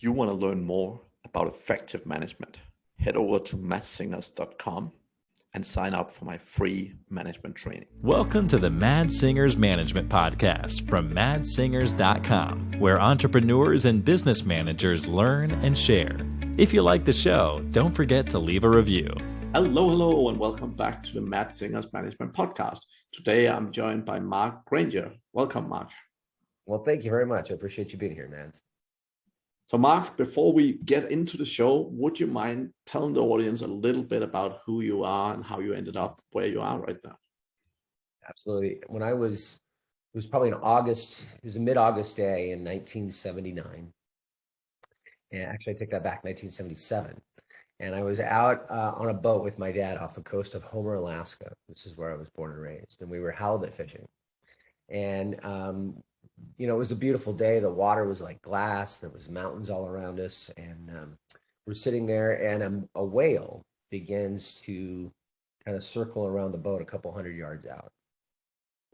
If you want to learn more about effective management, head over to mattsingers.com and sign up for my free management training. Welcome to the Mad Singers Management Podcast from madsingers.com, where entrepreneurs and business managers learn and share. If you like the show, don't forget to leave a review. Hello, and welcome back to the Mad Singers Management Podcast. Today, I'm joined by Mark Grainger. Welcome, Mark. Well, thank you very much. I appreciate you being here, man. So, Mark, before we get into the show, would you mind telling the audience a little bit about who you are and how you ended up where you are right now? Absolutely. It was probably in August, it was a mid-August day in 1979. And actually, I take that back, 1977. And I was out on a boat with my dad off the coast of Homer, Alaska. This is where I was born and raised. And we were halibut fishing. And it was a beautiful day. The water was like glass. There was mountains all around us. And we're sitting there and a whale begins to kind of circle around the boat a couple hundred yards out.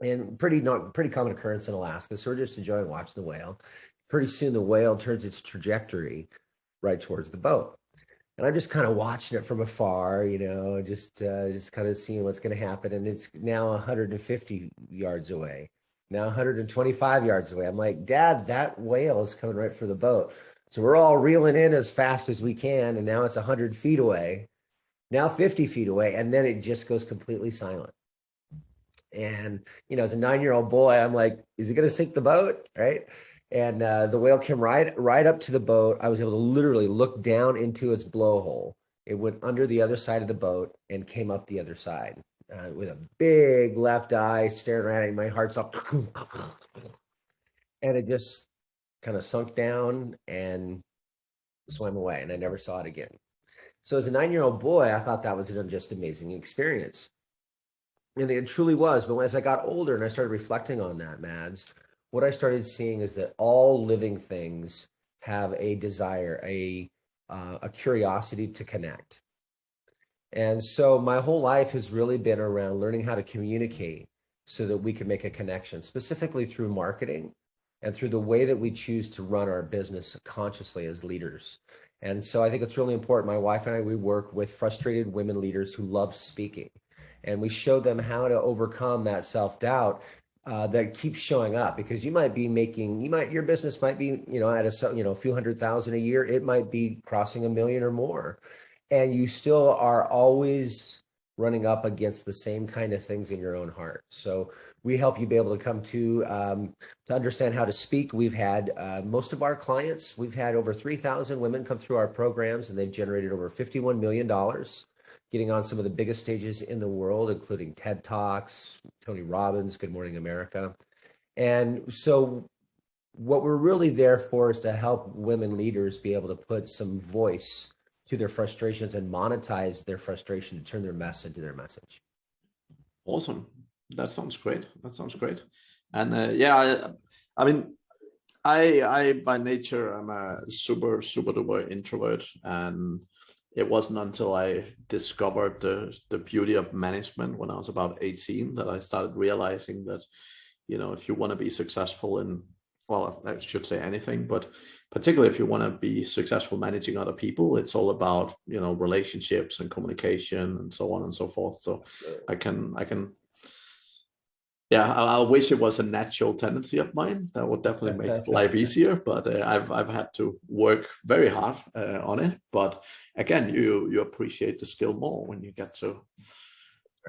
And pretty common occurrence in Alaska. So we're just enjoying watching the whale. Pretty soon the whale turns its trajectory right towards the boat. And I'm just kind of watching it from afar, just kind of seeing what's going to happen. And it's now 150 yards away. Now 125 yards away. I'm like, Dad, that whale is coming right for the boat. So we're all reeling in as fast as we can. And now it's 100 feet away, now 50 feet away. And then it just goes completely silent. And, as a 9-year-old boy, I'm like, is it going to sink the boat? Right. And the whale came right up to the boat. I was able to literally look down into its blowhole. It went under the other side of the boat and came up the other side. With a big left eye staring at me, my heart's up, and it just kind of sunk down and swam away, and I never saw it again. So as a 9-year-old boy, I thought that was an just amazing experience, and it truly was. But as I got older and I started reflecting on that, Mads, what I started seeing is that all living things have a desire, a curiosity to connect. And so my whole life has really been around learning how to communicate so that we can make a connection, specifically through marketing and through the way that we choose to run our business consciously as leaders. And so I think it's really important. My wife and I, we work with frustrated women leaders who love speaking, and we show them how to overcome that self-doubt that keeps showing up, because your business might be, at a few $100,000 a year. It might be crossing $1 million or more. And you still are always running up against the same kind of things in your own heart. So we help you be able to come to understand how to speak. We've had most of our clients, we've had over 3,000 women come through our programs, and they've generated over $51 million, getting on some of the biggest stages in the world, including TED Talks, Tony Robbins, Good Morning America. And so what we're really there for is to help women leaders be able to put some voice to their frustrations and monetize their frustration to turn their mess into their message. Awesome. That sounds great. And I by nature, I'm a super duper introvert. And it wasn't until I discovered the beauty of management when I was about 18 that I started realizing that, if you want to be successful in, well, I should say anything, but particularly if you want to be successful managing other people, it's all about, relationships and communication and so on and so forth. So I wish it was a natural tendency of mine. That would definitely make life easier, but I've had to work very hard on it. But again, you appreciate the skill more when you get to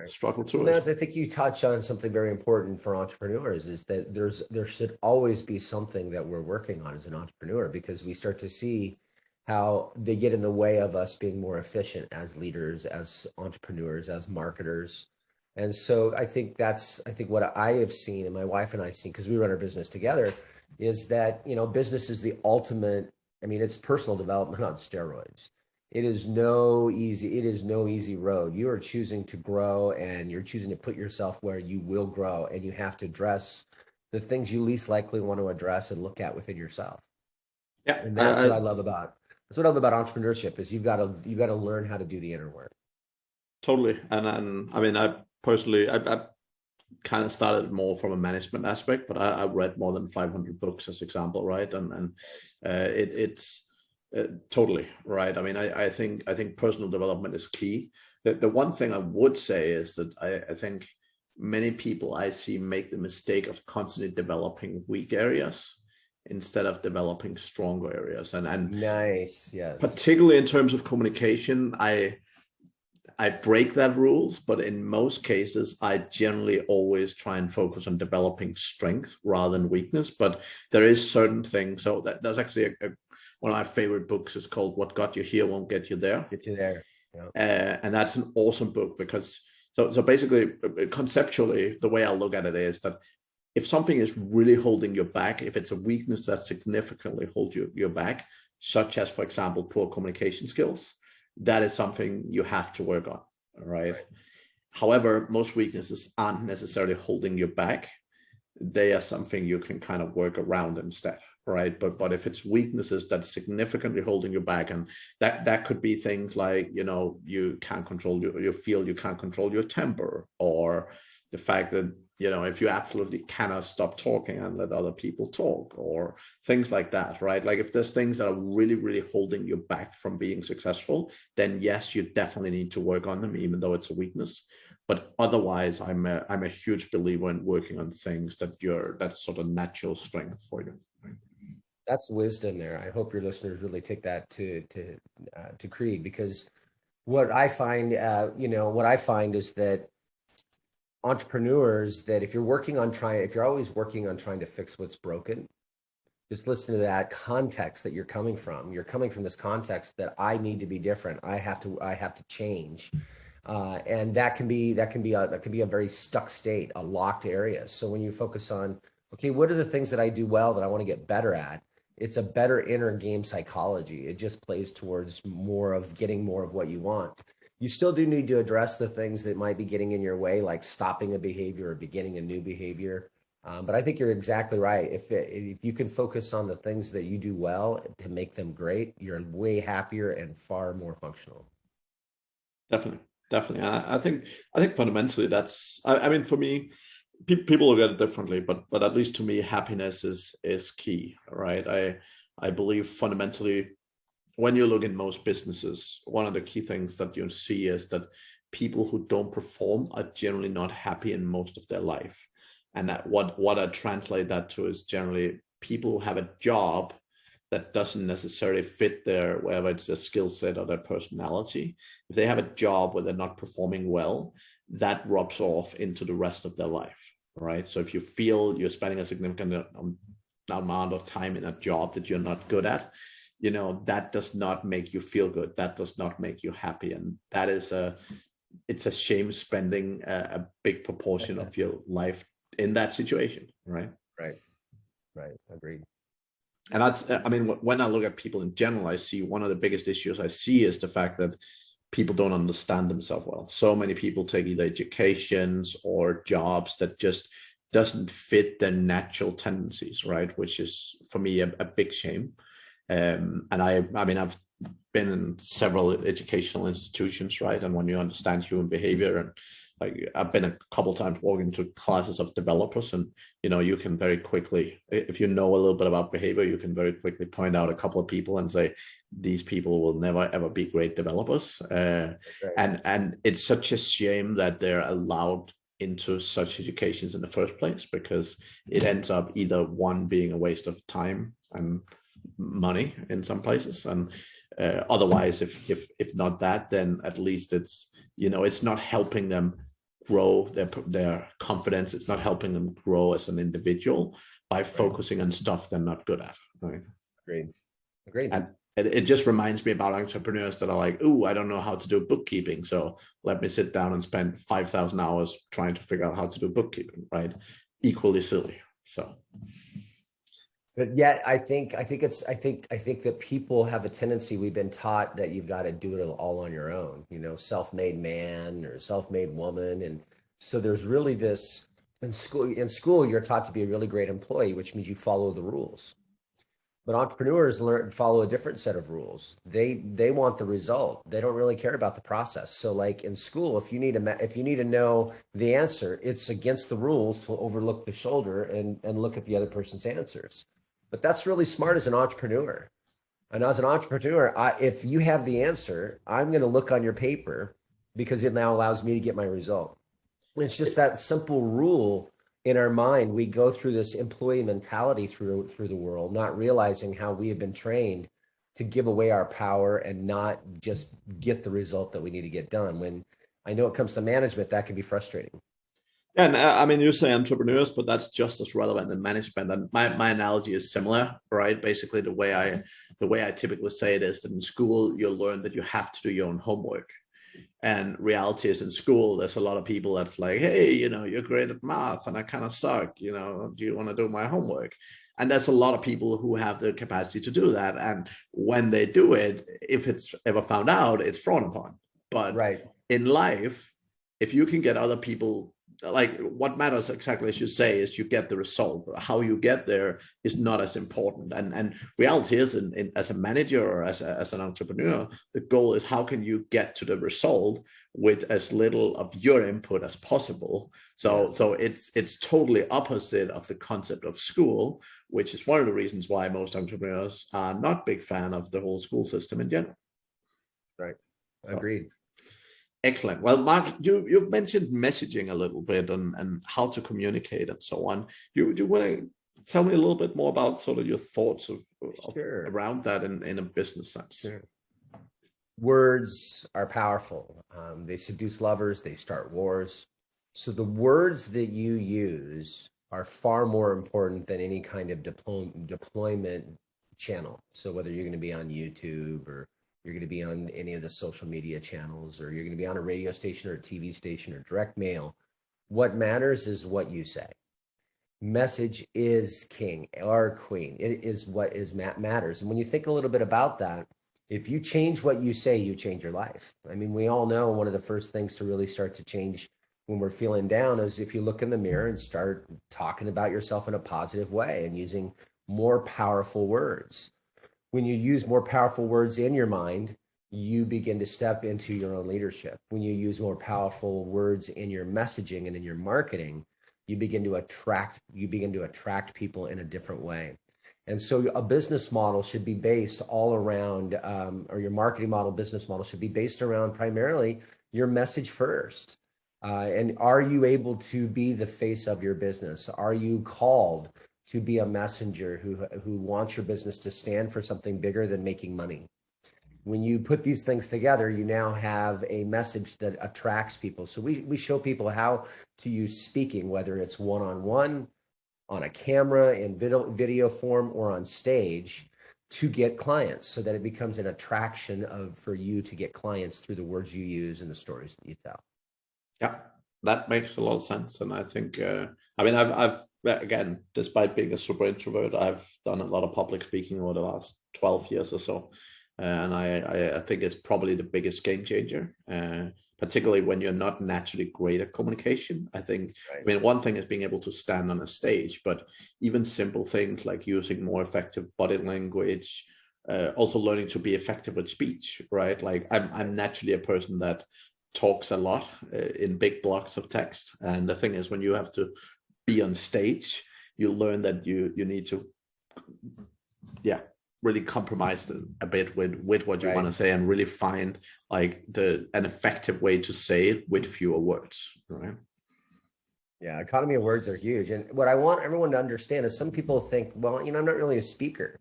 struggle through it. I think you touch on something very important for entrepreneurs, is that there should always be something that we're working on as an entrepreneur, because we start to see how they get in the way of us being more efficient as leaders, as entrepreneurs, as marketers. And so I think what I have seen, and my wife and I have seen, because we run our business together, is that, business is the ultimate, it's personal development on steroids. It is no easy road. You are choosing to grow, and you're choosing to put yourself where you will grow, and you have to address the things you least likely want to address and look at within yourself. Yeah. And that's what I love about entrepreneurship, is you've got to learn how to do the inner work. Totally. And I personally, I kind of started more from a management aspect, but I read more than 500 books as example, right? And it's Totally right. I mean, I think personal development is key. The one thing I would say is that I think many people I see make the mistake of constantly developing weak areas instead of developing stronger areas. And Nice. Yes. particularly in terms of communication, I break that rules, but in most cases, I generally always try and focus on developing strength rather than weakness. But there is certain things. So that's actually one of my favorite books is called "What Got You Here Won't Get You There," Get you there. Yeah. and that's an awesome book because so basically conceptually the way I look at it is that if something is really holding you back, if it's a weakness that significantly holds you back, such as, for example, poor communication skills, that is something you have to work on. All right. However, most weaknesses aren't necessarily holding you back. They are something you can kind of work around instead. Right. But if it's weaknesses that's significantly holding you back, and that could be things like, you can't control you feel you can't control your temper, or the fact that, if you absolutely cannot stop talking and let other people talk, or things like that, right? Like if there's things that are really, really holding you back from being successful, then yes, you definitely need to work on them, even though it's a weakness. But otherwise, I'm a huge believer in working on things that's sort of natural strength for you. That's wisdom there. I hope your listeners really take that to Creed, because what I find, what I find is that entrepreneurs, that if you're always working on trying to fix what's broken, just listen to that context that you're coming from. You're coming from this context that I need to be different. I have to change. And that can be a very stuck state, a locked area. So when you focus on, okay, what are the things that I do well that I want to get better at? It's a better inner game psychology. It just plays towards getting more of what you want. You still do need to address the things that might be getting in your way, like stopping a behavior or beginning a new behavior. But I think you're exactly right. If you can focus on the things that you do well to make them great, you're way happier and far more functional. Definitely. I think fundamentally that's, I mean, for me, people look at it differently, but at least to me, happiness is key, right? I believe fundamentally, when you look in most businesses, one of the key things that you see is that people who don't perform are generally not happy in most of their life. And that what I translate that to is generally people who have a job that doesn't necessarily fit whether it's their skill set or their personality. If they have a job where they're not performing well, that rubs off into the rest of their life, right? So if you feel you're spending a significant amount of time in a job that you're not good at, that does not make you feel good. That does not make you happy. And that is it's a shame spending a big proportion of your life in that situation, right? Right. Agreed. And I mean, when I look at people in general, I see one of the biggest issues I see is the fact that people don't understand themselves well. So many people take either educations or jobs that just doesn't fit their natural tendencies, right? Which is, for me, a big shame. And I mean, I've been in several educational institutions, right? And when you understand human behavior, and like I've been a couple of times walking to classes of developers, and you can very quickly, if you know a little bit about behavior, you can very quickly point out a couple of people and say these people will never ever be great developers. And it's such a shame that they're allowed into such educations in the first place, because it ends up either one being a waste of time and money in some places, and otherwise if not that, then at least it's not helping them grow their confidence. It's not helping them grow as an individual by focusing on stuff they're not good at, right? Agreed. And it just reminds me about entrepreneurs that are like, "Ooh, I don't know how to do bookkeeping, so let me sit down and spend 5,000 hours trying to figure out how to do bookkeeping," right? Equally silly. So But yet, I think that people have a tendency. We've been taught that you've got to do it all on your own. Self-made man or self-made woman, and so there's really this in school. In school, you're taught to be a really great employee, which means you follow the rules. But entrepreneurs follow a different set of rules. They want the result. They don't really care about the process. So, like in school, if you need to know the answer, it's against the rules to overlook the shoulder and look at the other person's answers. But that's really smart as an entrepreneur. And as an entrepreneur, if you have the answer, I'm going to look on your paper because it now allows me to get my result. It's just that simple rule in our mind. We go through this employee mentality through the world, not realizing how we have been trained to give away our power and not just get the result that we need to get done. When I know it comes to management, that can be frustrating. Yeah, and I mean, you say entrepreneurs, but that's just as relevant in management. And my analogy is similar, right? Basically, the way I typically say it is that in school, you'll learn that you have to do your own homework. And reality is in school, there's a lot of people that's like, hey, you're great at math and I kind of suck. Do you want to do my homework? And there's a lot of people who have the capacity to do that. And when they do it, if it's ever found out, it's frowned upon. But right. In life, if you can get other people, like what matters exactly as you say is you get the result. How you get there is not as important. And reality is as a manager or as an entrepreneur, the goal is how can you get to the result with as little of your input as possible. So it's totally opposite of the concept of school, which is one of the reasons why most entrepreneurs are not big fan of the whole school system in general. Right. Agreed. Excellent. Well, Mark, you've mentioned messaging a little bit and how to communicate and so on. Do you want to tell me a little bit more about sort of your thoughts around that in a business sense? Sure. Words are powerful. They seduce lovers. They start wars. So the words that you use are far more important than any kind of deployment channel. So whether you're going to be on YouTube or you're going to be on any of the social media channels, or you're going to be on a radio station or a TV station or direct mail, what matters is what you say. Message is king or queen. It is what matters. And when you think a little bit about that, if you change what you say, you change your life. I mean, we all know one of the first things to really start to change when we're feeling down is if you look in the mirror and start talking about yourself in a positive way and using more powerful words. When you use more powerful words in your mind, you begin to step into your own leadership. When you use more powerful words in your messaging and in your marketing, you begin to attract people in a different way. And so a business model should be based all around, or your marketing model, business model should be based around primarily your message first. And are you able to be the face of your business? Are you called to be a messenger who wants your business to stand for something bigger than making money? When you put these things together, you now have a message that attracts people. So we show people how to use speaking, whether it's one-on-one, on a camera, in video form, or on stage, to get clients, so that it becomes an attraction for you to get clients through the words you use and the stories that you tell. Yeah, that makes a lot of sense. And I think, I've again, despite being a super introvert, I've done a lot of public speaking over the last 12 years or so. And I think it's probably the biggest game changer, particularly when you're not naturally great at communication. I think, right. I mean, one thing is being able to stand on a stage, but even simple things like using more effective body language, also learning to be effective with speech, right? Like I'm naturally a person that talks a lot in big blocks of text. And the thing is, when you have to be on stage, you learn that you need to, really compromise a bit with what you want to say, and really find like an effective way to say it with fewer words, right? Yeah, economy of words are huge. And what I want everyone to understand is some people think, well, I'm not really a speaker.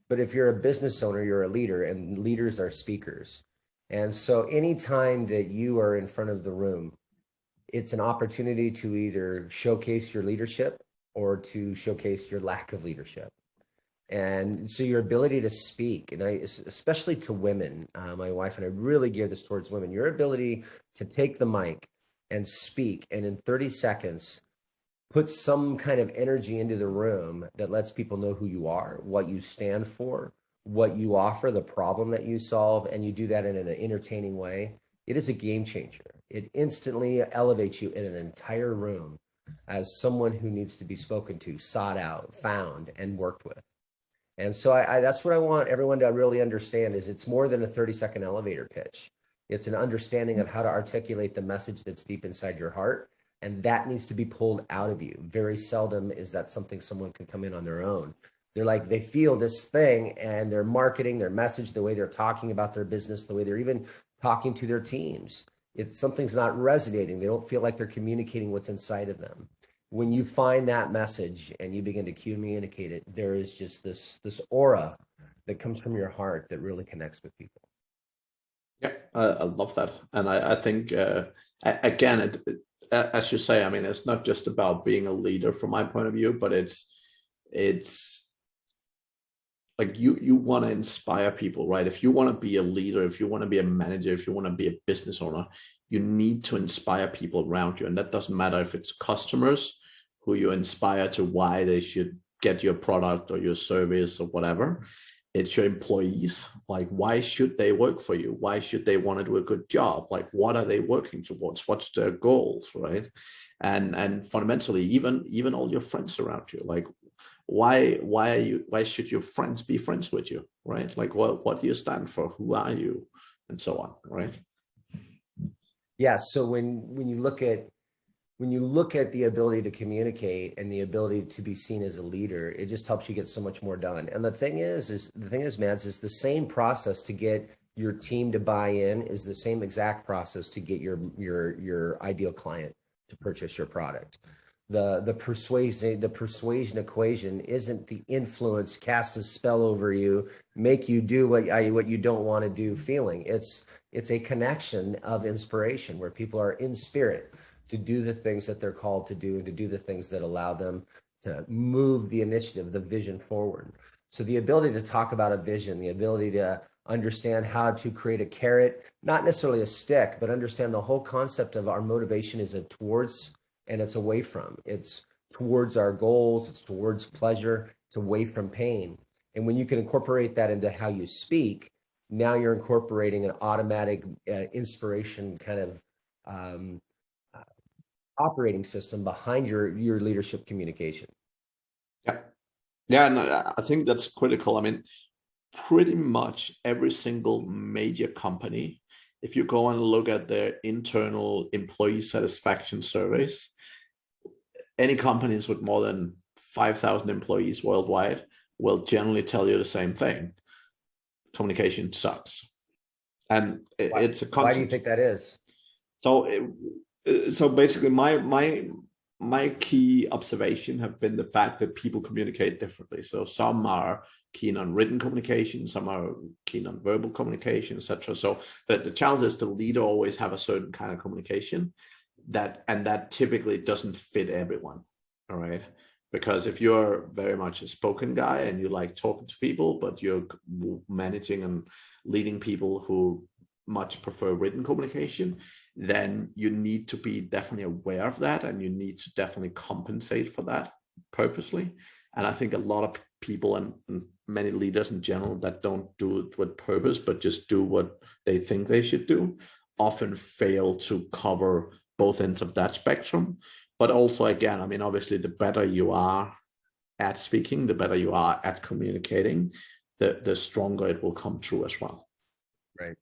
But if you're a business owner, you're a leader, and leaders are speakers. And so anytime that you are in front of the room, it's an opportunity to either showcase your leadership or to showcase your lack of leadership. And so your ability to speak, and especially to women, my wife and I really gear this towards women, your ability to take the mic and speak, and in 30 seconds, put some kind of energy into the room that lets people know who you are, what you stand for, what you offer, the problem that you solve, and you do that in an entertaining way. It is a game changer. It instantly elevates you in an entire room as someone who needs to be spoken to, sought out, found, and worked with. And so that's what I want everyone to really understand, is it's more than a 30-second elevator pitch. It's an understanding of how to articulate the message that's deep inside your heart, and that needs to be pulled out of you. Very seldom is that something someone can come in on their own. They're like, they feel this thing, and their marketing, their message, the way they're talking about their business, the way they're even talking to their teams, if something's not resonating, they don't feel like they're communicating what's inside of them. When you find that message and you begin to communicate it, there is just this aura that comes from your heart that really connects with people. Yeah, I love that. And I think, again, as you say, I mean, it's not just about being a leader from my point of view, but it's like you want to inspire people, right? If you want to be a leader, if you want to be a manager, if you want to be a business owner, you need to inspire people around you. And that doesn't matter if it's customers who you inspire to why they should get your product or your service or whatever. It's your employees. Like, why should they work for you? Why should they want to do a good job? Like, what are they working towards? What's their goals, right? And fundamentally, even all your friends around you, like, why should your friends be friends with you, right? Like, what do you stand for? Who are you? And so on, right? Yeah. So when you look at the ability to communicate and the ability to be seen as a leader, it just helps you get so much more done. And the thing is, Mads, is the same process to get your team to buy in is the same exact process to get your ideal client to purchase your product. The persuasion equation isn't the influence, cast a spell over you, make you do what you don't want to do feeling. It's a connection of inspiration where people are in spirit to do the things that they're called to do and to do the things that allow them to move the initiative, the vision forward. So the ability to talk about a vision, the ability to understand how to create a carrot, not necessarily a stick, but understand the whole concept of our motivation is a towards and it's away from. It's towards our goals, it's towards pleasure, it's away from pain. And when you can incorporate that into how you speak, now you're incorporating an automatic inspiration kind of operating system behind your leadership communication. Yeah, and I think that's critical. I mean, pretty much every single major company, if you go and look at their internal employee satisfaction surveys, any companies with more than 5,000 employees worldwide will generally tell you the same thing. Communication sucks. And it's a constant. Why do you think that is? So basically my key observation have been the fact that people communicate differently. So some are keen on written communication, some are keen on verbal communication, etc. So the challenge is the leader always have a certain kind of communication that typically doesn't fit everyone. All right. Because if you're very much a spoken guy and you like talking to people, but you're managing and leading people who much prefer written communication, then you need to be definitely aware of that, and you need to definitely compensate for that purposely. And I think a lot of people and many leaders in general that don't do it with purpose, but just do what they think they should do, often fail to cover both ends of that spectrum. But also, again, I mean, obviously, the better you are at speaking, the better you are at communicating, the stronger it will come through as well. Right.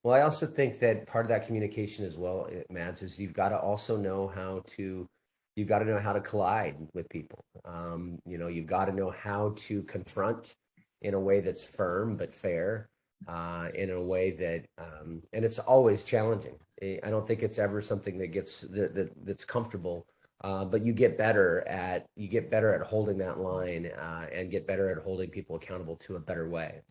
Well, I also think that part of that communication as well, Mads, is you've got to also know how to collide with people. You've got to know how to confront in a way that's firm but fair, in a way that, and it's always challenging. I don't think it's ever something that's comfortable, but you get better at holding that line, and get better at holding people accountable to a better way.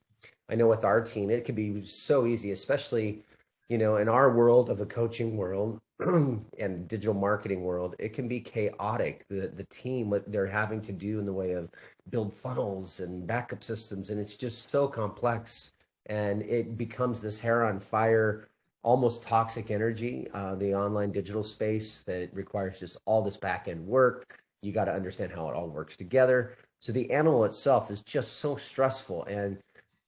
I know with our team, it can be so easy, especially, in our world of the coaching world and digital marketing world, it can be chaotic. The team, what they're having to do in the way of build funnels and backup systems, and it's just so complex, and it becomes this hair on fire, almost toxic energy, the online digital space that requires just all this back end work. You got to understand how it all works together. So the animal itself is just so stressful, and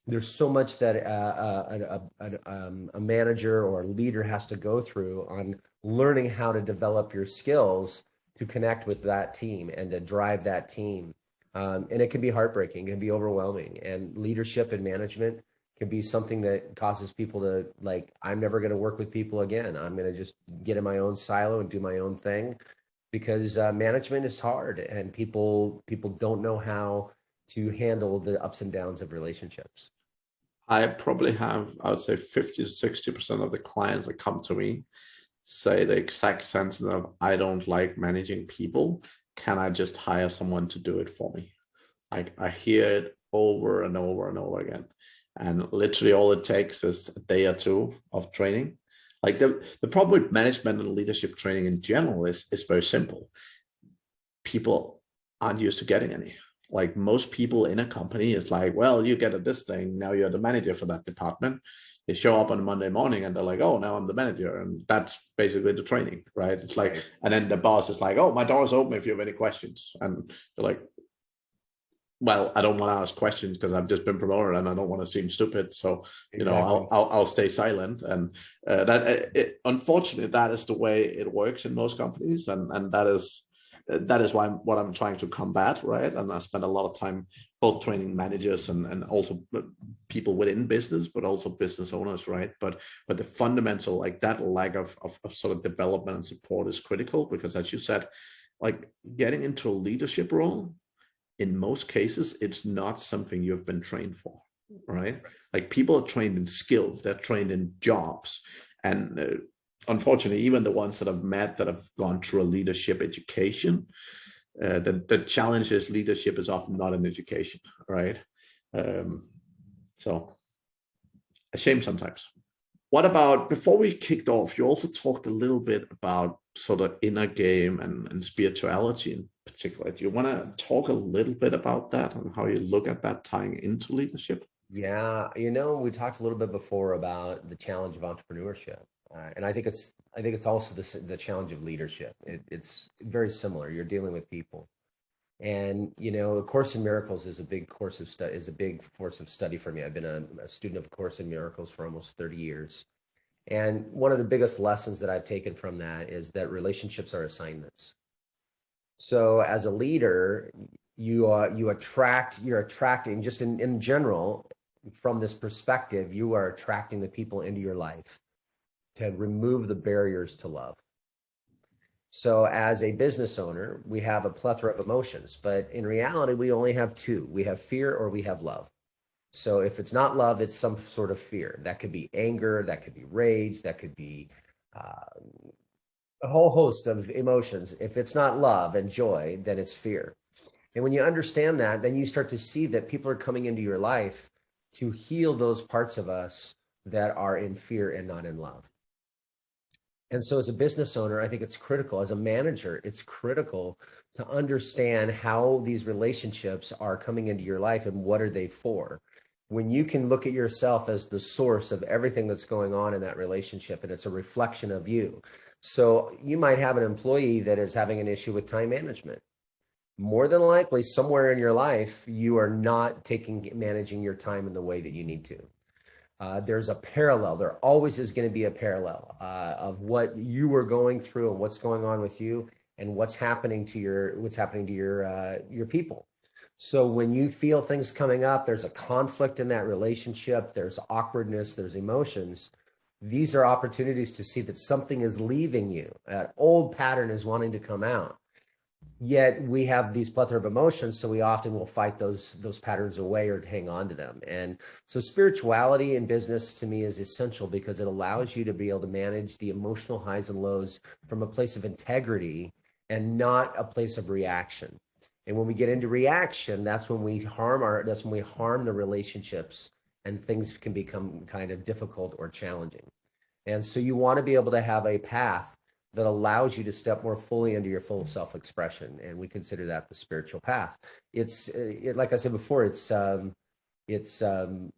there's so much that a manager or a leader has to go through on learning how to develop your skills to connect with that team and to drive that team. And it can be heartbreaking, it can be overwhelming. And leadership and management can be something that causes people to like, I'm never going to work with people again. I'm going to just get in my own silo and do my own thing, because management is hard, and people don't know how to handle the ups and downs of relationships? I probably have, I would say 50 to 60% of the clients that come to me say the exact sentence of, I don't like managing people. Can I just hire someone to do it for me? I hear it over and over and over again. And literally all it takes is a day or two of training. Like the problem with management and leadership training in general is very simple. People aren't used to getting any. Like most people in a company, it's like, well, you get this thing. Now you're the manager for that department. They show up on a Monday morning and they're like, oh, now I'm the manager. And that's basically the training, right? It's like, and then the boss is like, oh, my door's open if you have any questions. And they're like, well, I don't want to ask questions because I've just been promoted and I don't want to seem stupid. So, you know, I'll stay silent. And unfortunately, that is the way it works in most companies. And that is why what I'm trying to combat, right? And I spend a lot of time both training managers and also people within business, but also business owners, right? But the fundamental, like that lack of sort of development and support is critical because, as you said, like getting into a leadership role, in most cases, it's not something you've been trained for, right? Like people are trained in skills, they're trained in jobs. And unfortunately, even the ones that I've met that have gone through a leadership education, the challenge is leadership is often not an education, right? So a shame sometimes. What about, before we kicked off, you also talked a little bit about sort of inner game and spirituality in particular. Do you want to talk a little bit about that and how you look at that tying into leadership? Yeah, you know, we talked a little bit before about the challenge of entrepreneurship, and I think it's also the challenge of leadership. It's very similar. You're dealing with people, and you know, A Course in Miracles is a big course of study, is a big force of study for me. I've been a student of A Course in Miracles for almost 30 years, and one of the biggest lessons that I've taken from that is that relationships are assignments. So as a leader, you're attracting, just in general, from this perspective, you are attracting the people into your life to remove the barriers to love. So as a business owner, we have a plethora of emotions, but in reality, we only have two. We have fear or we have love. So if it's not love, it's some sort of fear. That could be anger, that could be rage, that could be a whole host of emotions. If it's not love and joy, then it's fear. And when you understand that, then you start to see that people are coming into your life to heal those parts of us that are in fear and not in love. And so as a business owner, I think it's critical. As a manager, it's critical to understand how these relationships are coming into your life and what are they for. When you can look at yourself as the source of everything that's going on in that relationship, and it's a reflection of you. So you might have an employee that is having an issue with time management. More than likely, somewhere in your life, you are not managing your time in the way that you need to. There's a parallel. There always is going to be a parallel of what you were going through and what's going on with you and what's happening to your people. So when you feel things coming up, there's a conflict in that relationship, there's awkwardness, there's emotions. These are opportunities to see that something is leaving you. That old pattern is wanting to come out. Yet we have these plethora of emotions, so we often will fight those patterns away or hang on to them. And so spirituality in business to me is essential because it allows you to be able to manage the emotional highs and lows from a place of integrity and not a place of reaction. And when we get into reaction, that's when we harm the relationships and things can become kind of difficult or challenging. And so you want to be able to have a path that allows you to step more fully into your full self-expression. And we consider that the spiritual path. It's like I said before, it's personal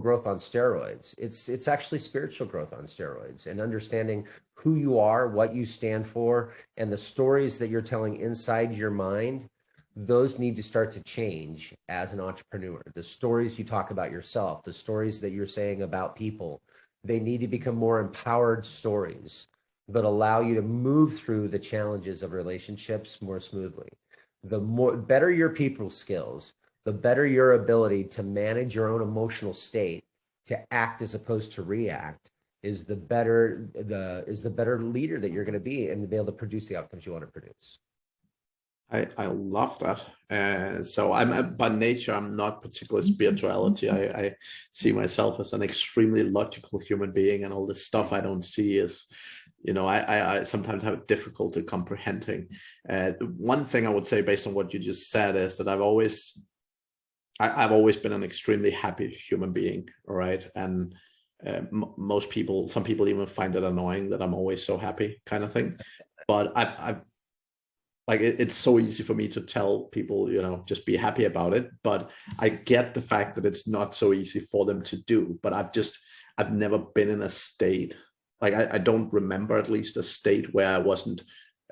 growth on steroids. It's actually spiritual growth on steroids, and understanding who you are, what you stand for, and the stories that you're telling inside your mind. Those need to start to change as an entrepreneur. The stories you talk about yourself, the stories that you're saying about people, they need to become more empowered stories that allow you to move through the challenges of relationships more smoothly. The better your people skills, the better your ability to manage your own emotional state, to act as opposed to react, is the better leader that you're going to be and to be able to produce the outcomes you want to produce. I love that. So by nature, I'm not particularly spirituality. I see myself as an extremely logical human being, and all the stuff I don't see is, I sometimes have difficulty comprehending. One thing I would say based on what you just said is that I've always been an extremely happy human being, right? And most people, some people even find it annoying that I'm always so happy, kind of thing. But I've like it's so easy for me to tell people, just be happy about it. But I get the fact that it's not so easy for them to do. But I've never been in a state, like I don't remember at least a state where I wasn't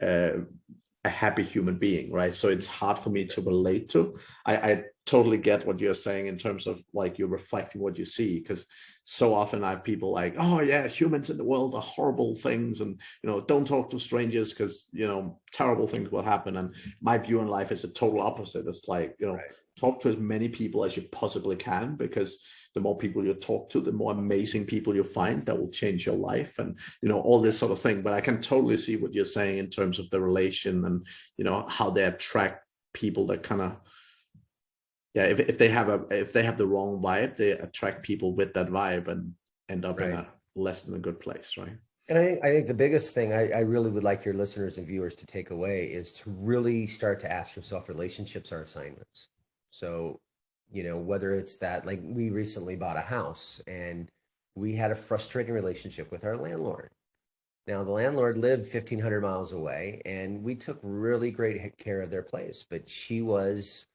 a happy human being, right? So it's hard for me to relate to. I totally get what you're saying in terms of like you're reflecting what you see, because so often I have people like, oh yeah, humans in the world are horrible things, and don't talk to strangers because terrible things will happen. And my view in life is a total opposite. It's like, Right. talk to as many people as you possibly can, because the more people you talk to, the more amazing people you find that will change your life, and all this sort of thing. But I can totally see what you're saying in terms of the relation, and how they attract people that kind of, yeah, if they have the wrong vibe, they attract people with that vibe and end up in Right. a less than a good place, right? And I think the biggest thing I really would like your listeners and viewers to take away is to really start to ask yourself, relationships are assignments. So, whether it's that, like we recently bought a house and we had a frustrating relationship with our landlord. Now, the landlord lived 1,500 miles away, and we took really great care of their place, but she was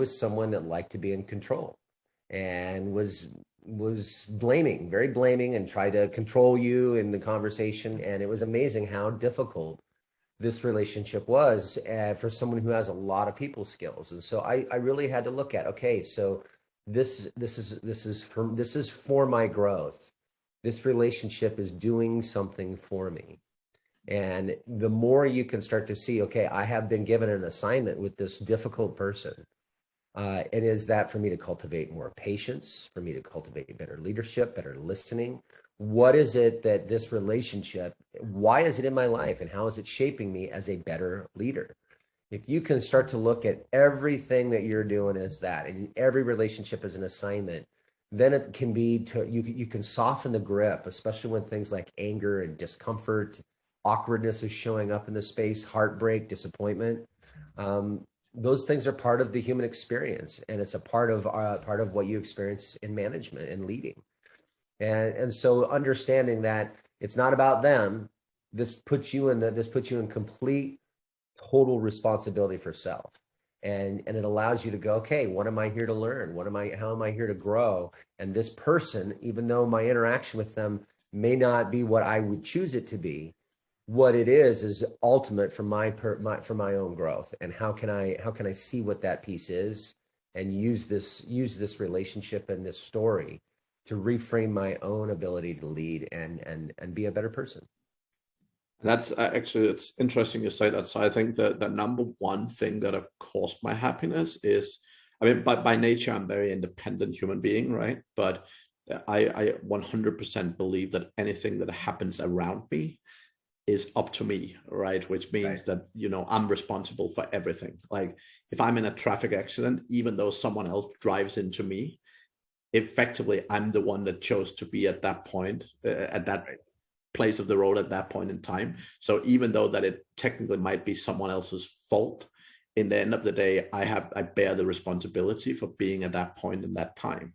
someone that liked to be in control and was blaming, very blaming, and tried to control you in the conversation. And it was amazing how difficult this relationship was for someone who has a lot of people skills. And so I really had to look at, okay, so this is for my growth. This relationship is doing something for me. And the more you can start to see, okay, I have been given an assignment with this difficult person. And is that for me to cultivate more patience, for me to cultivate better leadership, better listening? What is it that this relationship, why is it in my life, and how is it shaping me as a better leader? If you can start to look at everything that you're doing as that, and every relationship as an assignment, then it can be you can soften the grip, especially when things like anger and discomfort, awkwardness is showing up in the space, heartbreak, disappointment. Those things are part of the human experience, and it's a part of what you experience in management and leading. And so understanding that it's not about them, this puts you in complete, total responsibility for self. And it allows you to go, okay, what am I here to learn? How am I here to grow? And this person, even though my interaction with them may not be what I would choose it to be, what it is ultimate for my own growth. And how can I see what that piece is, and use this relationship and this story to reframe my own ability to lead and be a better person. That's actually, it's interesting you say that. So I think that the number one thing that have caused my happiness is, I mean, by nature, I'm a very independent human being, right? But I 100% believe that anything that happens around me is up to me, right? Which means that, I'm responsible for everything. Like if I'm in a traffic accident, even though someone else drives into me, effectively, I'm the one that chose to be at that point, at that place of the road at that point in time. So even though that it technically might be someone else's fault, in the end of the day, I bear the responsibility for being at that point in that time.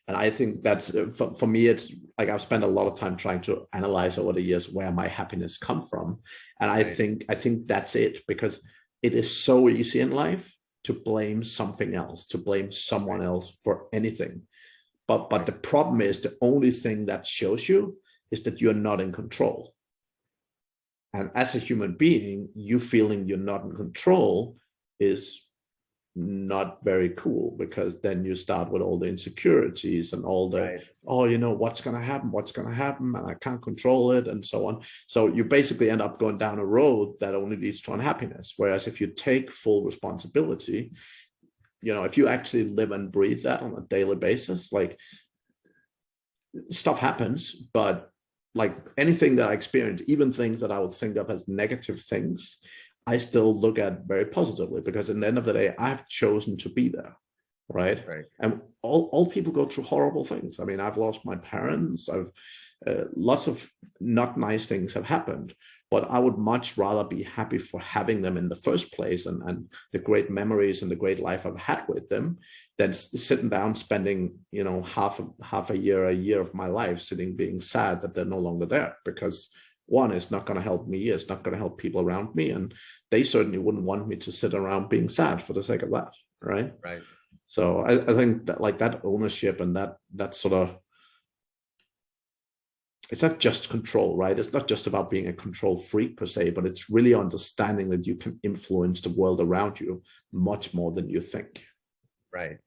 And I think that's, for me, it's like I've spent a lot of time trying to analyze over the years where my happiness comes from. And I think that's it, because it is so easy in life to blame something else, to blame someone else for anything. But the problem is, the only thing that shows you is that you're not in control. And as a human being, you feeling you're not in control is not very cool, because then you start with all the insecurities and all the, what's going to happen, and I can't control it, and so on. So you basically end up going down a road that only leads to unhappiness. Whereas if you take full responsibility, if you actually live and breathe that on a daily basis, like stuff happens, but like anything that I experience, even things that I would think of as negative things, I still look at very positively, because in the end of the day, I've chosen to be there. Right. Right. And all people go through horrible things. I mean, I've lost my parents. I've lots of not nice things have happened, but I would much rather be happy for having them in the first place, and the great memories and the great life I've had with them, than sitting down spending, you know, half a year of my life sitting being sad that they're no longer there. Because one, it's not going to help me, it's not going to help people around me, and they certainly wouldn't want me to sit around being sad for the sake of that. Right. Right. So I think that, like, that ownership and that sort of, it's not just control, right? It's not just about being a control freak per se, but it's really understanding that you can influence the world around you much more than you think. Right.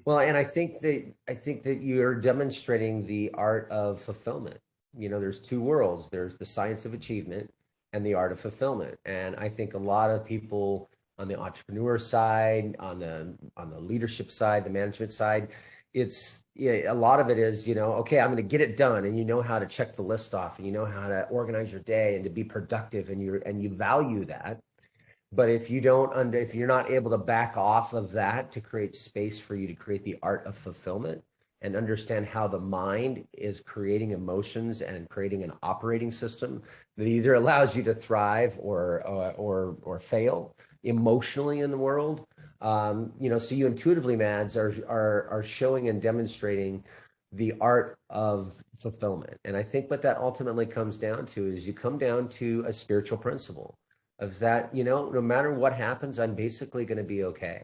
Well, and I think that you're demonstrating the art of fulfillment. You know, there's two worlds. There's the science of achievement and the art of fulfillment. And I think a lot of people on the entrepreneur side, on the leadership side, the management side, a lot of it is, you know, okay, I'm going to get it done, and you know how to check the list off, and you know how to organize your day and to be productive, and you value that. But if you're not able to back off of that to create space for you to create the art of fulfillment and understand how the mind is creating emotions and creating an operating system that either allows you to thrive or fail emotionally in the world, you know, so you intuitively, Mads, are showing and demonstrating the art of fulfillment. And I think what that ultimately comes down to is you come down to a spiritual principle of that, you know, no matter what happens, I'm basically going to be okay.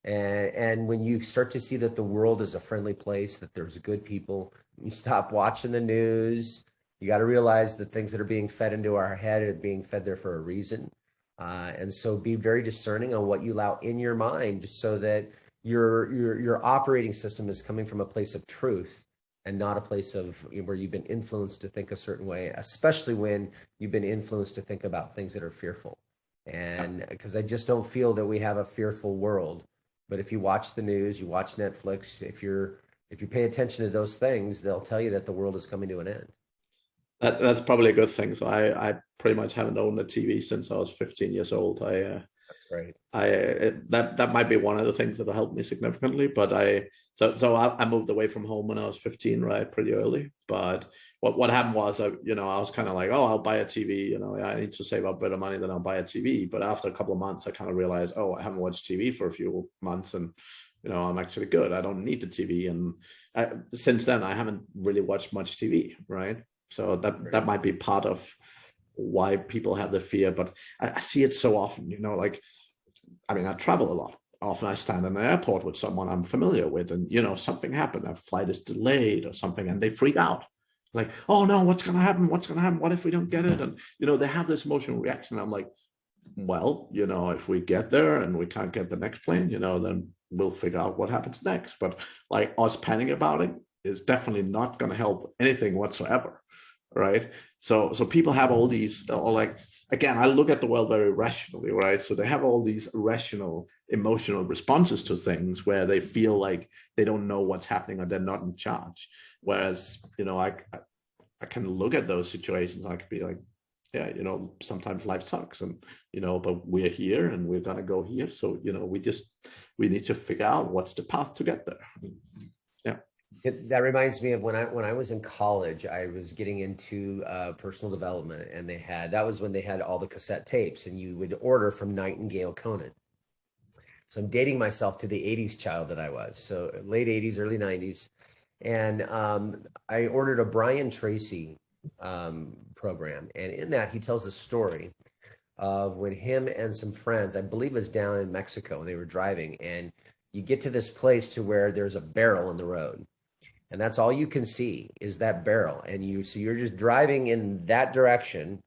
And when you start to see that the world is a friendly place, that there's good people, you stop watching the news. You got to realize that things that are being fed into our head are being fed there for a reason. And so be very discerning on what you allow in your mind, so that your operating system is coming from a place of truth and not a place of where you've been influenced to think a certain way, especially when you've been influenced to think about things that are fearful. And because I just don't feel that we have a fearful world. But if you watch the news, you watch Netflix, if you pay attention to those things, they'll tell you that the world is coming to an end. That's probably a good thing. So I pretty much haven't owned a TV since I was 15 years old. That's right. That might be one of the things that'll help me significantly. But I moved away from home when I was 15, right, pretty early. But what happened was, I was kind of like, oh, I'll buy a TV. You know, I need to save up a bit of money, then I'll buy a TV. But after a couple of months, I kind of realized, oh, I haven't watched TV for a few months, and I'm actually good. I don't need the TV. And since then, I haven't really watched much TV, right? So that might be part of why people have the fear. But I see it so often, like, I mean, I travel a lot. Often I stand in an airport with someone I'm familiar with, and something happened, a flight is delayed or something, and they freak out. Like, oh no, what's going to happen? What's going to happen? What if we don't get it? And they have this emotional reaction. I'm like, well, if we get there and we can't get the next plane, then we'll figure out what happens next. But like, us panicking about it is definitely not going to help anything whatsoever, right? So people have all these, like, again, I look at the world very rationally, right? So they have all these irrational emotional responses to things where they feel like they don't know what's happening or they're not in charge. Whereas, I can look at those situations, I could be like, yeah, sometimes life sucks, and but we're here and we're gonna go here. So we need to figure out what's the path to get there. Yeah. That reminds me of when I was in college. I was getting into personal development, and that was when they had all the cassette tapes, and you would order from Nightingale Conan. So I'm dating myself to the 80s child that I was. So late 80s, early 90s. And I ordered a Brian Tracy program. And in that, he tells a story of when him and some friends, I believe it was down in Mexico, and they were driving. And you get to this place to where there's a barrel in the road. And that's all you can see is that barrel. And so you're just driving in that direction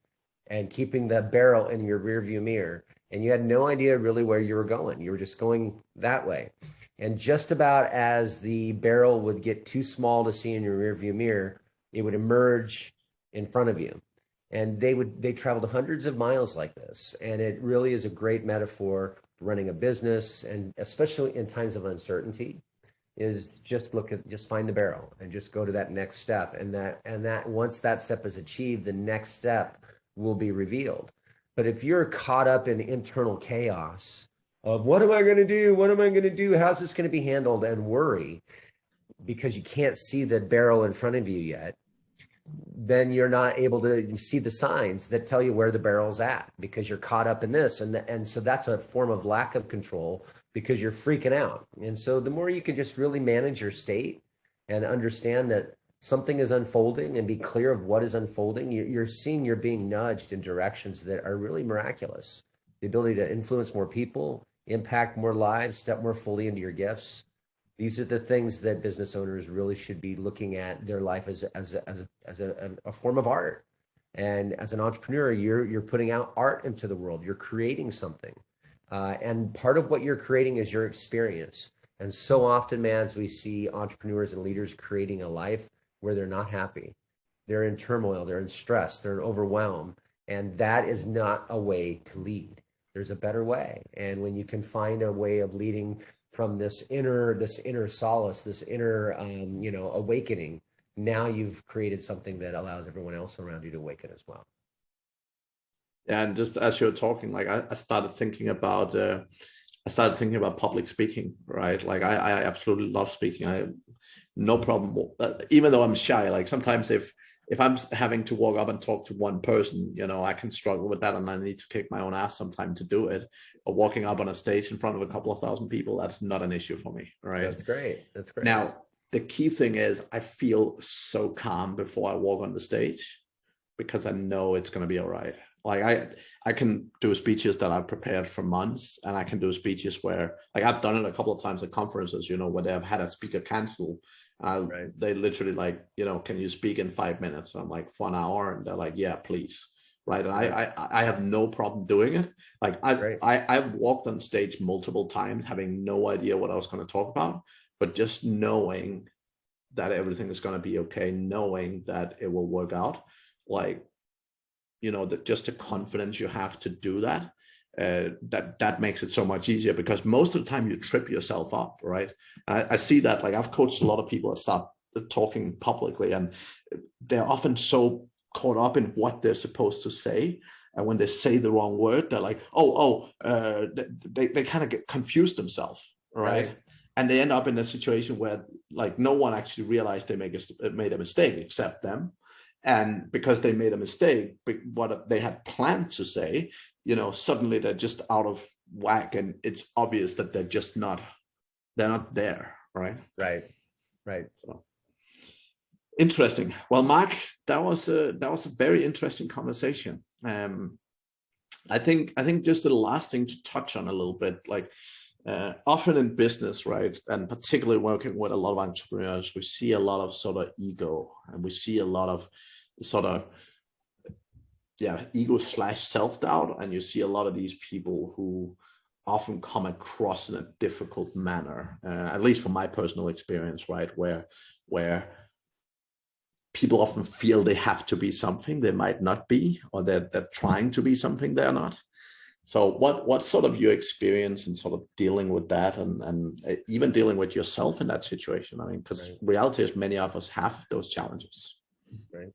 and keeping the barrel in your rearview mirror. And you had no idea really where you were going. You were just going that way. And just about as the barrel would get too small to see in your rearview mirror, it would emerge in front of you. And they traveled hundreds of miles like this. And it really is a great metaphor for running a business, and especially in times of uncertainty, is just find the barrel and just go to that next step. And that once that step is achieved, the next step will be revealed. But if you're caught up in internal chaos of what am I going to do? What am I going to do? How's this going to be handled? And worry because you can't see the barrel in front of you yet, then you're not able to see the signs that tell you where the barrel's at because you're caught up in this. And so that's a form of lack of control because you're freaking out. And so the more you can just really manage your state and understand that something is unfolding and be clear of what is unfolding, you're seeing you're being nudged in directions that are really miraculous. The ability to influence more people, impact more lives, step more fully into your gifts. These are the things that business owners really should be looking at their life as a form of art. And as an entrepreneur, you're putting out art into the world. You're creating something. And part of what you're creating is your experience. And so often, man, as we see entrepreneurs and leaders creating a life where they're not happy, they're in turmoil, they're in stress, they're in overwhelm. And that is not a way to lead. There's a better way. And when you can find a way of leading from this inner solace, this inner, awakening, now you've created something that allows everyone else around you to awaken as well. Yeah, and just as you're talking, like I started thinking about public speaking, right? Like I absolutely love speaking. I no problem, even though I'm shy. Like sometimes if I'm having to walk up and talk to one person, I can struggle with that, and I need to kick my own ass sometime to do it. Or walking up on a stage in front of a couple of thousand people, that's not an issue for me, right? That's great. That's great. Now, the key thing is I feel so calm before I walk on the stage because I know it's going to be all right. Like I can do speeches that I've prepared for months, and I can do speeches where, like, I've done it a couple of times at conferences, where they have had a speaker cancel. Right. They literally like, can you speak in 5 minutes? And I'm like, for an hour, and they're like, yeah, please. Right. And I have no problem doing it. Like I've walked on stage multiple times having no idea what I was going to talk about, but just knowing that everything is going to be okay, knowing that it will work out, like, that just the confidence you have to do that, that makes it so much easier, because most of the time you trip yourself up, right? I see that, like, I've coached a lot of people that start talking publicly, and they're often so caught up in what they're supposed to say, and when they say the wrong word, they're like, they kind of get confused themselves, right? And they end up in a situation where, like, no one actually realized they made a mistake except them. And because they made a mistake, what they had planned to say, suddenly they're just out of whack, and it's obvious that they're not there, right? Right. So interesting. Well, Mark, that was a very interesting conversation. I think just the last thing to touch on a little bit, like, often in business, right, and particularly working with a lot of entrepreneurs, we see a lot of sort of ego, and we see a lot of sort of ego / self-doubt, and you see a lot of these people who often come across in a difficult manner, at least from my personal experience, right, where people often feel they have to be something they might not be, or they're trying to be something they're not. So what sort of your experience in sort of dealing with that, and even dealing with yourself in that situation? I mean, because reality is many of us have those challenges. Right.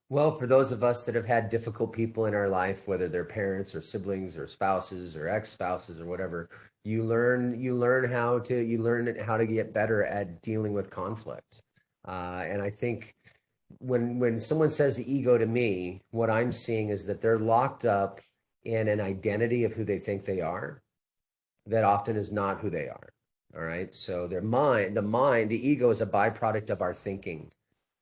Well, for those of us that have had difficult people in our life, whether they're parents or siblings or spouses or ex-spouses or whatever, you learn how to get better at dealing with conflict. And I think when someone says the ego to me, what I'm seeing is that they're locked up in an identity of who they think they are that often is not who they are. All right. So the ego is a byproduct of our thinking.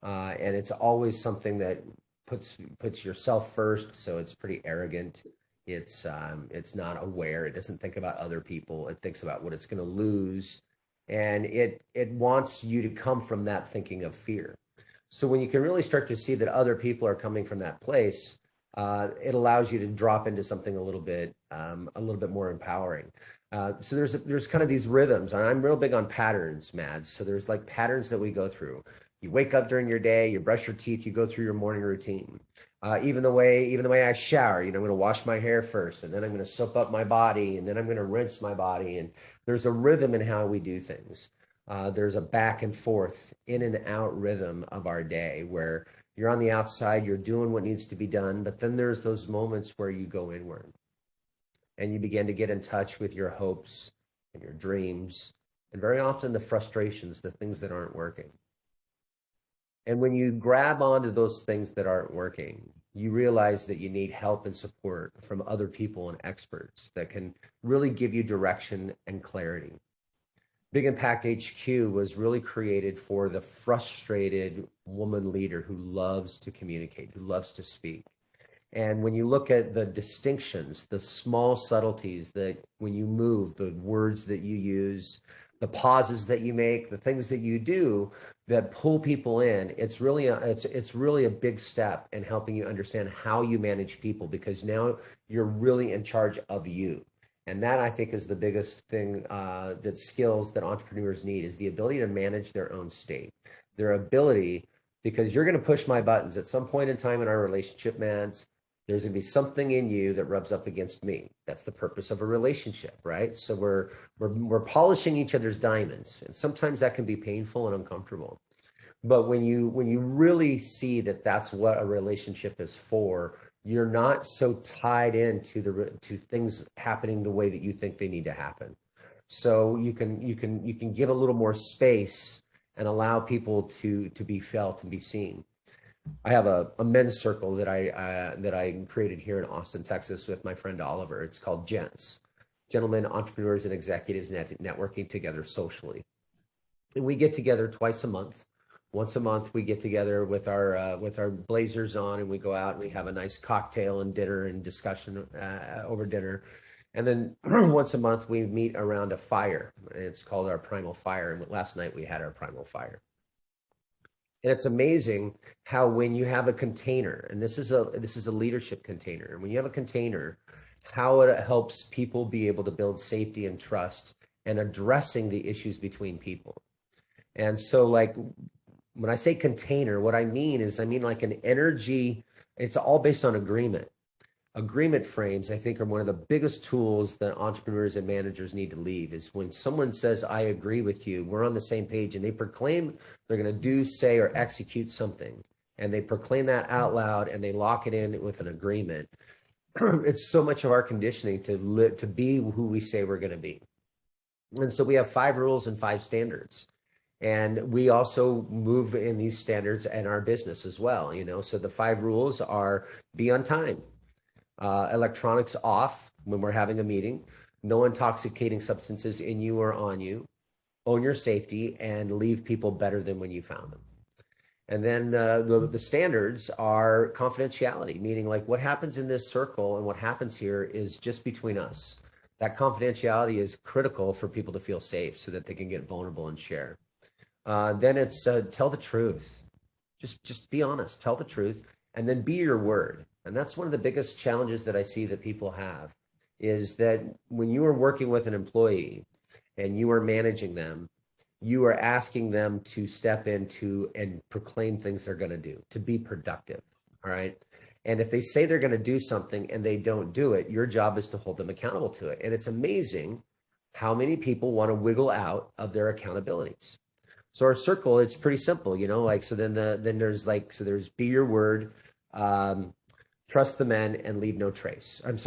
And it's always something that puts yourself first. So it's pretty arrogant. It's not aware. It doesn't think about other people. It thinks about what it's going to lose. And it wants you to come from that thinking of fear. So when you can really start to see that other people are coming from that place, it allows you to drop into something a little bit more empowering. So there's kind of these rhythms, and I'm real big on patterns, Mads. So there's like patterns that we go through. You wake up during your day, you brush your teeth, you go through your morning routine. Even the way I shower, I'm going to wash my hair first, and then I'm going to soap up my body, and then I'm going to rinse my body. And there's a rhythm in how we do things. There's a back and forth, in and out rhythm of our day where you're on the outside, you're doing what needs to be done, but then there's those moments where you go inward and you begin to get in touch with your hopes and your dreams, and very often the frustrations, the things that aren't working. And when you grab onto those things that aren't working, you realize that you need help and support from other people and experts that can really give you direction and clarity. Big Impact HQ was really created for the frustrated woman leader who loves to communicate, who loves to speak. And when you look at the distinctions, the small subtleties, that when you move, the words that you use, the pauses that you make, the things that you do that pull people in, it's really a big step in helping you understand how you manage people, because now you're really in charge of you. And that, I think, is the biggest thing, that skills that entrepreneurs need, is the ability to manage their own state, their ability, because you're going to push my buttons at some point in time in our relationship, Mads. There's going to be something in you that rubs up against me. That's the purpose of a relationship, right? So we're polishing each other's diamonds, and sometimes that can be painful and uncomfortable. But when you really see that that's what a relationship is for, you're not so tied into to things happening the way that you think they need to happen. So you can give a little more space and allow people to be felt and be seen. I have a men's circle that I created here in Austin, Texas, with my friend Oliver. It's called Gents, Gentlemen, Entrepreneurs, and Executives Networking Together Socially. And we get together twice a month. Once a month, we get together with our blazers on, and we go out and we have a nice cocktail and dinner and discussion over dinner. And then once a month, we meet around a fire. It's called our Primal Fire. And last night we had our Primal Fire. And it's amazing how when you have a container, and this is a leadership container, and when you have a container, how it helps people be able to build safety and trust and addressing the issues between people. And so, like, when I say container, what I mean like an energy, it's all based on agreement. Agreement frames, I think, are one of the biggest tools that entrepreneurs and managers need to leave, is when someone says, I agree with you, we're on the same page, and they proclaim they're going to do, say, or execute something, and they proclaim that out loud and they lock it in with an agreement. It's so much of our conditioning to be who we say we're going to be. And so we have 5 rules and 5 standards. And we also move in these standards in our business as well. So the 5 rules are: be on time, electronics off when we're having a meeting, no intoxicating substances in you or on you, own your safety, and leave people better than when you found them. And then the standards are confidentiality, meaning like what happens in this circle and what happens here is just between us. That confidentiality is critical for people to feel safe so that they can get vulnerable and share. Then it's tell the truth. Just be honest, tell the truth, and then be your word. And that's one of the biggest challenges that I see that people have, is that when you are working with an employee and you are managing them, you are asking them to step into and proclaim things they're going to do, to be productive. All right. And if they say they're going to do something and they don't do it, your job is to hold them accountable to it. And it's amazing how many people want to wiggle out of their accountabilities. So our circle, it's pretty simple, so there's be your word, trust the men, and leave no trace. And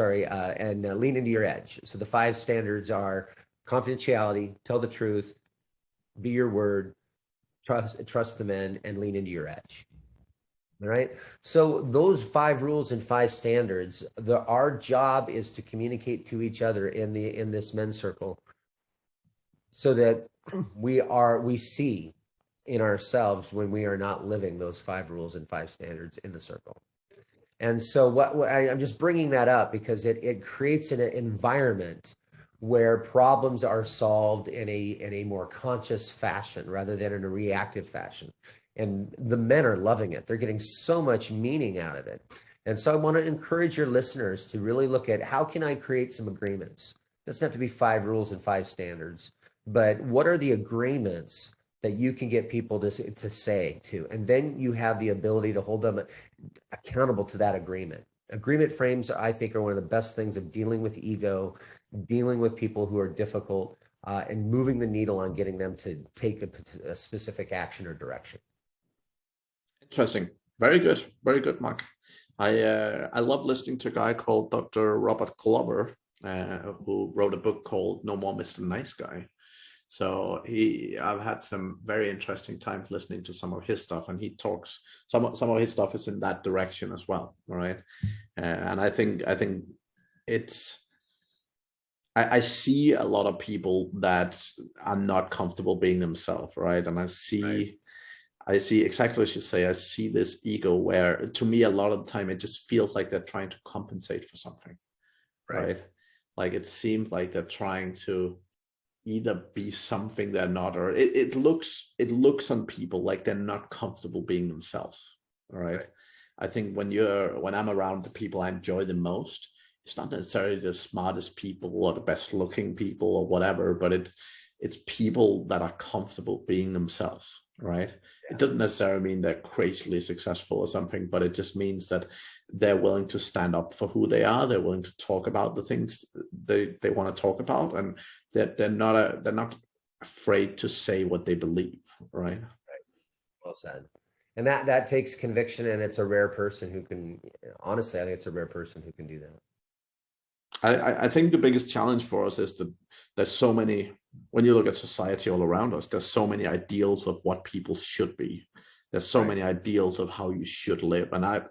lean into your edge. So the 5 standards are confidentiality, tell the truth, be your word, trust the men, and lean into your edge. All right. So those 5 rules and 5 standards, our job is to communicate to each other in this men's circle, so that we see in ourselves when we are not living those 5 rules and 5 standards in the circle. And so I'm just bringing that up because it creates an environment where problems are solved in a more conscious fashion rather than in a reactive fashion. And the men are loving it. They're getting so much meaning out of it. And so I want to encourage your listeners to really look at, how can I create some agreements? It doesn't have to be 5 rules and 5 standards, but what are the agreements that you can get people to say to? And then you have the ability to hold them accountable to that agreement. Agreement frames, I think, are one of the best things of dealing with ego, dealing with people who are difficult, and moving the needle on getting them to take a specific action or direction. Interesting. Very good. Very good, Mark. I love listening to a guy called Dr. Robert Glover, who wrote a book called No More Mr. Nice Guy. So I've had some very interesting times listening to some of his stuff, and he talks some of his stuff is in that direction as well. All right, and I think it's I see a lot of people that are not comfortable being themselves, right? And I see exactly what you say. I see this ego where, to me, a lot of the time it just feels like they're trying to compensate for something, right? Like it seems like they're trying to either be something they're not, or it looks on people like they're not comfortable being themselves. All right. I think when I'm around the people I enjoy the most, it's not necessarily the smartest people or the best looking people or whatever, but it's people that are comfortable being themselves, right? Yeah. It doesn't necessarily mean they're crazily successful or something, but it just means that they're willing to stand up for who they are. They're willing to talk about the things they want to talk about, and they're not afraid to say what they believe, right? Well said. And that takes conviction, and it's a rare person who can, honestly, I think it's a rare person who can do that. I think the biggest challenge for us is that there's so many, when you look at society all around us, there's so many ideals of what people should be. There's so many ideals of how you should live. And I've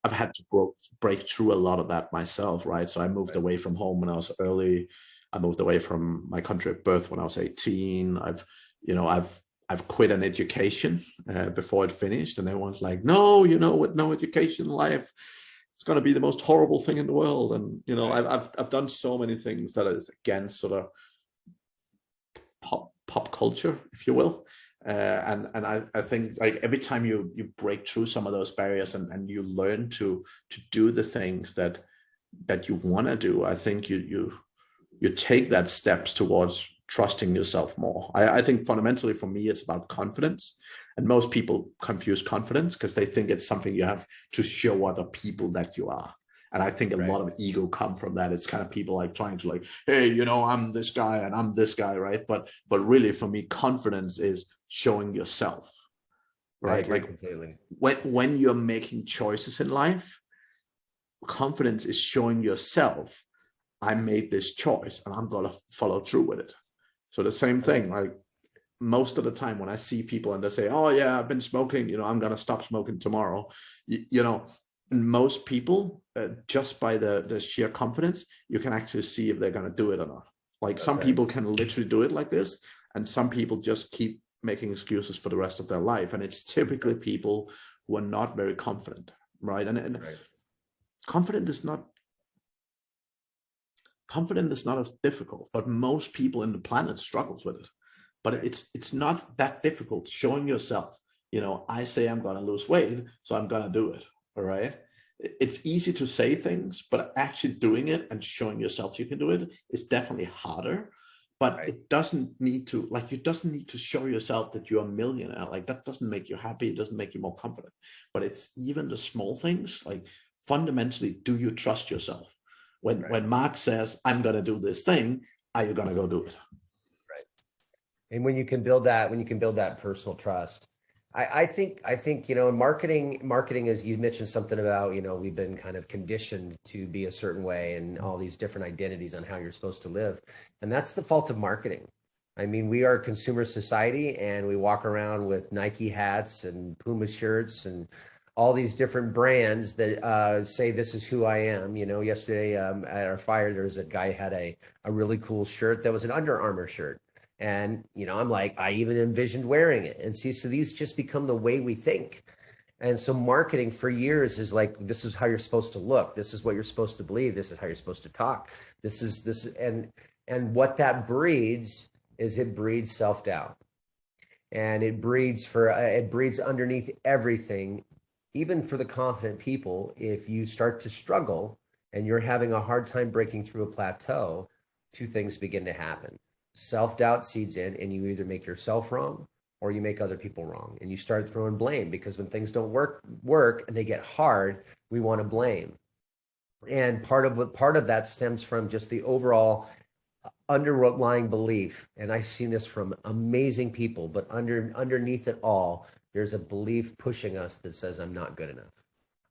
had to break through a lot of that myself, right? So I moved away from home when I was early. I moved away from my country of birth when I was 18. I've quit an education before it finished, and everyone's like, no, with no education, life, it's going to be the most horrible thing in the world. And I've done so many things that is against sort of pop culture, if you will. And I think, like, every time you break through some of those barriers and you learn to do the things that you want to do, I think you take that steps towards trusting yourself more. I think fundamentally for me, it's about confidence. And most people confuse confidence because they think it's something you have to show other people that you are. And I think a lot of ego come from that. It's kind of people like trying to, like, hey, I'm this guy and I'm this guy, right? But really, for me, confidence is showing yourself, right? Like completely. When you're making choices in life, confidence is showing yourself, I made this choice and I'm going to follow through with it. So the same thing, like most of the time when I see people and they say, oh yeah, I've been smoking, I'm going to stop smoking tomorrow. Most people, just by the sheer confidence, you can actually see if they're going to do it or not. Like some people can literally do it like this, and some people just keep making excuses for the rest of their life. And it's typically people who are not very confident, right? And confident is not as difficult, but most people in the planet struggles with it. But it's not that difficult showing yourself, I say I'm going to lose weight, so I'm going to do it. All right. It's easy to say things, but actually doing it and showing yourself you can do it is definitely harder. But it doesn't need to, like, you doesn't need to show yourself that you're a millionaire. Like, that doesn't make you happy. It doesn't make you more confident. But it's even the small things, like, fundamentally, do you trust yourself? When Mark says, I'm going to do this thing, are you going to go do it? And when you can build that personal trust, I think in marketing, as you mentioned something about, we've been kind of conditioned to be a certain way and all these different identities on how you're supposed to live. And that's the fault of marketing. I mean, we are a consumer society, and we walk around with Nike hats and Puma shirts and all these different brands that say this is who I am. Yesterday at our fire, there was a guy who had a really cool shirt that was an Under Armour shirt. And, I'm like, I even envisioned wearing it. And see, so these just become the way we think. And so marketing for years is like, this is how you're supposed to look. This is what you're supposed to believe. This is how you're supposed to talk. And what that breeds is it breeds self-doubt. And it breeds underneath everything, even for the confident people. If you start to struggle and you're having a hard time breaking through a plateau, two things begin to happen. Self-doubt seeds in, and you either make yourself wrong or you make other people wrong, and you start throwing blame, because when things don't work and they get hard, we want to blame. And part of that stems from just the overall underlying belief, and I've seen this from amazing people, but underneath it all, there's a belief pushing us that says, I'm not good enough.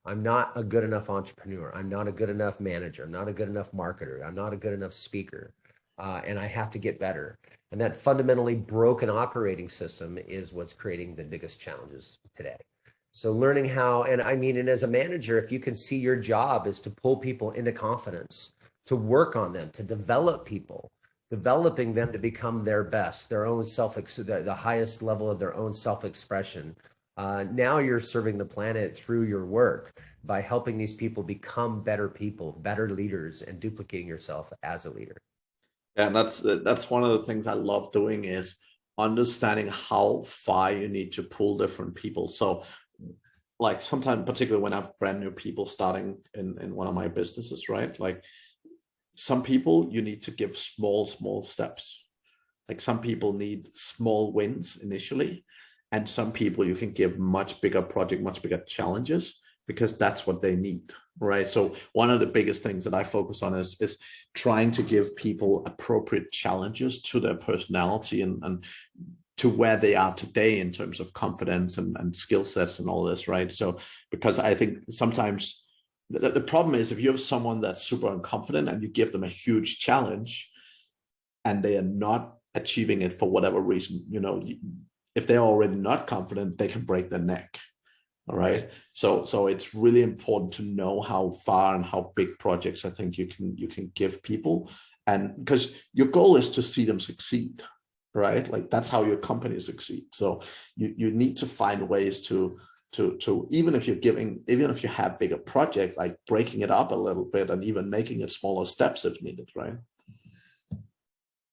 I'm not a good enough entrepreneur. I'm not a good enough manager. I'm not a good enough marketer. I'm not a good enough speaker. And I have to get better. And that fundamentally broken operating system is what's creating the biggest challenges today. So learning how, and as a manager, if you can see your job is to pull people into confidence, to work on them, to develop people, developing them to become their best, their own the highest level of their own self-expression. Now you're serving the planet through your work by helping these people become better people, better leaders, and duplicating yourself as a leader. Yeah, and that's one of the things I love doing is understanding how far you need to pull different people. So like sometimes, particularly when I have brand new people starting in one of my businesses, right? Like some people you need to give small steps. Like some people need small wins initially, and some people you can give much bigger project, much bigger challenges, because that's what they need, right? So one of the biggest things that I focus on is trying to give people appropriate challenges to their personality and to where they are today in terms of confidence and skill sets and all this, right? So because I think sometimes the problem is if you have someone that's super unconfident and you give them a huge challenge and they are not achieving it for whatever reason, if they're already not confident, they can break their neck. All right. So it's really important to know how far and how big projects I think you can give people, and because your goal is to see them succeed, right? Like that's how your company succeeds. So you need to find ways to even if you have bigger project, like breaking it up a little bit and even making it smaller steps if needed, right?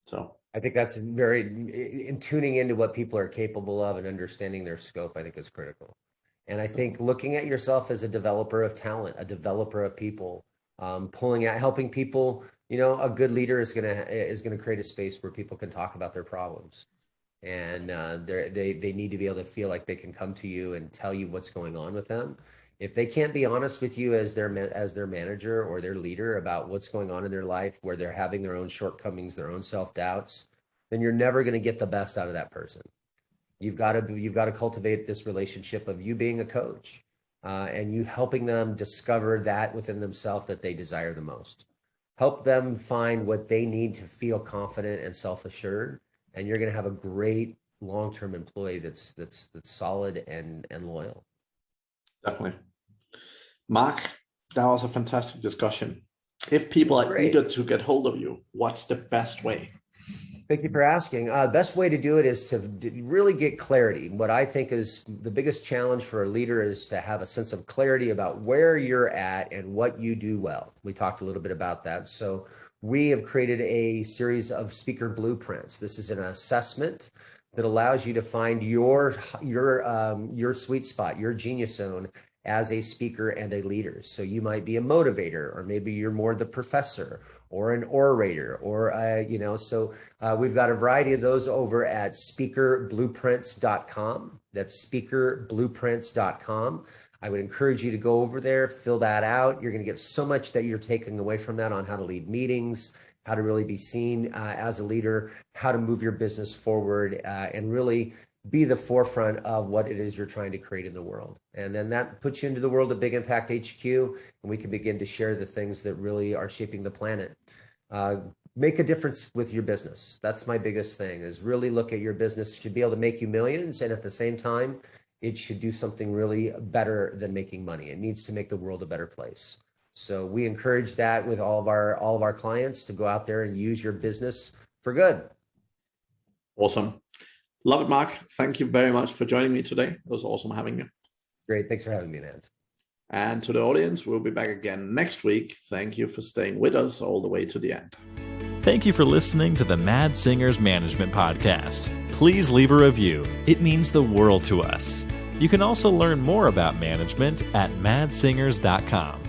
So I think that's very in tuning into what people are capable of and understanding their scope, I think is critical. And I think looking at yourself as a developer of talent, a developer of people, pulling out, helping people, a good leader is gonna create a space where people can talk about their problems. And they need to be able to feel like they can come to you and tell you what's going on with them. If they can't be honest with you as their manager or their leader about what's going on in their life, where they're having their own shortcomings, their own self-doubts, then you're never going to get the best out of that person. You've got to cultivate this relationship of you being a coach and you helping them discover that within themselves that they desire the most. Help them find what they need to feel confident and self-assured, and you're going to have a great long-term employee that's solid and loyal. Definitely. Mark, that was a fantastic discussion. If people are eager to get hold of you, what's the best way? Thank you for asking. Best way to do it is to really get clarity. What I think is the biggest challenge for a leader is to have a sense of clarity about where you're at and what you do well. We talked a little bit about that. So we have created a series of speaker blueprints. This is an assessment that allows you to find your sweet spot, your genius zone as a speaker and a leader. So you might be a motivator, or maybe you're more the professor or an orator, or so we've got a variety of those over at speakerblueprints.com. That's speakerblueprints.com. I would encourage you to go over there, fill that out. You're going to get so much that you're taking away from that on how to lead meetings, how to really be seen as a leader, how to move your business forward, and really be the forefront of what it is you're trying to create in the world. And then that puts you into the world of Big Impact HQ, and we can begin to share the things that really are shaping the planet. Make a difference with your business. That's my biggest thing, is really look at your business. It should be able to make you millions, and at the same time, it should do something really better than making money. It needs to make the world a better place. So we encourage that with all of our clients to go out there and use your business for good. Awesome. Love it, Mark. Thank you very much for joining me today. It was awesome having you. Great. Thanks for having me, Nance. And to the audience, we'll be back again next week. Thank you for staying with us all the way to the end. Thank you for listening to the Mad Singers Management Podcast. Please leave a review. It means the world to us. You can also learn more about management at madsingers.com.